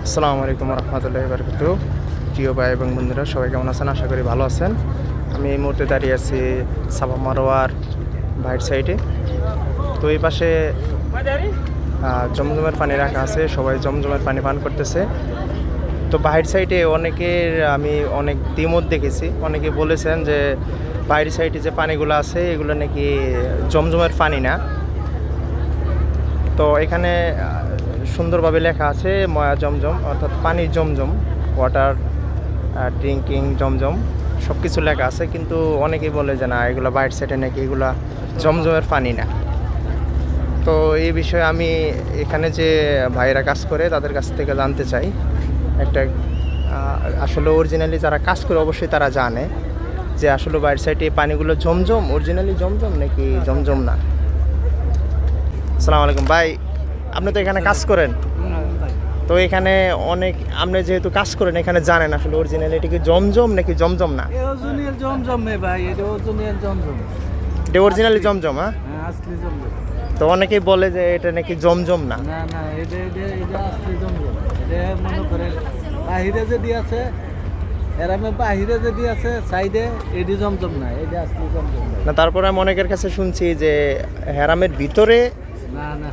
আসসালামু আলাইকুম রহমতুল্লাহি বারাকাতুহু। প্রিয় ভাই এবং বন্ধুরা, সবাই কেমন আছেন? আশা করি ভালো আছেন। আমি এই মুহূর্তে দাঁড়িয়ে আছি সাফা মারোয়ার বাইট সাইডে। তো এই পাশে জমজমের পানি রাখা আছে, সবাই জমজমের পানি পান করতেছে। তো বাইট সাইডে আমি অনেক দ্বিমত দেখেছি। অনেকে বলেছেন যে বাইট সাইডে যে পানিগুলো আছে এগুলো নাকি জমজমের পানি না। তো এখানে সুন্দরভাবে লেখা আছে ময়া জমজম, অর্থাৎ পানির জমজম, ওয়াটার ড্রিঙ্কিং জমজম, সব কিছু লেখা আছে। কিন্তু অনেকেই বলে যে না, এগুলো বাইরের সাইডে নাকি এগুলো জমজমের পানি না। তো এই বিষয়ে আমি এখানে যে ভাইরা কাজ করে তাদের কাছ থেকে জানতে চাই একটা। আসলে অরিজিনালি যারা কাজ করে অবশ্যই তারা জানে যে আসলে বাইরের সাইডে এই পানিগুলো জমজম, অরিজিনালি জমজম নাকি জমজম না। আসসালামু আলাইকুম ভাই, আপনি তো এখানে কাজ করেন, তো এখানে অনেক আপনি যেহেতু কাজ করেন এখানে জানেন আসলে অরিজিনালি এটা কি জমজম নাকি জমজম না। অরিজিনাল জমজম নে ভাই, এটা অরিজিনাল জমজম। এটা অরিজিনালি জমজম, হ্যাঁ আসলি জমজম। তো অনেকেই বলে যে এটা নাকি জমজম না। না না, এটা আসলি জমজম। এটা মনে করেন বাহিরে যে আছে, এরামে বাহিরে যে আছে সাইডে, এডি জমজম না, এটা আসলি জমজম না, তারপরে আমি অনেকের কাছে শুনছি যে হেরামের ভিতরে, না না,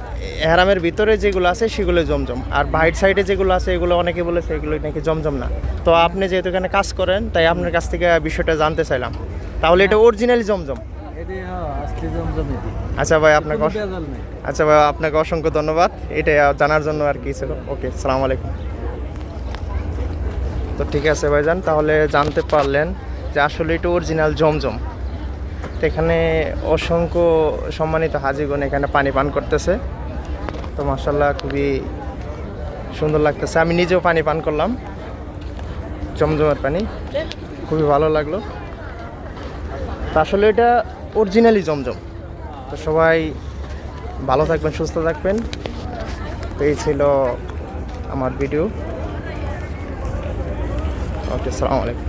হেরামের ভিতরে যেগুলো আছে সেগুলো জমজম, আর বাইট সাইডে যেগুলো আছে এগুলো অনেকে বলেছে এগুলো নাকি জমজম না। তো আপনি যেহেতু এখানে কাজ করেন তাই আপনার কাছ থেকে বিষয়টা জানতে চাইলাম, তাহলে এটা অরিজিনালি জমজম। এডি আসলি জমজম এডি। আচ্ছা ভাই, আপনাকে বেজাল নেই। আচ্ছা ভাই, আপনাকে অসংখ্য ধন্যবাদ, এটা জানার জন্য আর কি ছিল। ওকে, আসসালামু আলাইকুম। তো ঠিক আছে ভাইজান, তাহলে জানতে পারলেন যে আসলে এটা অরিজিনাল জমজম। তো এখানে অসংখ্য সম্মানিত হাজিগণ এখানে পানি পান করতেছে। তো মাশাআল্লাহ খুবই সুন্দর লাগতেছে। আমি নিজেও পানি পান করলাম, জমজমের পানি, খুবই ভালো লাগলো। তো আসলে এটা অরিজিনালি জমজম। তো সবাই ভালো থাকবেন, সুস্থ থাকবেন। তো এই ছিল আমার ভিডিও। ওকে, আসসালামু আলাইকুম।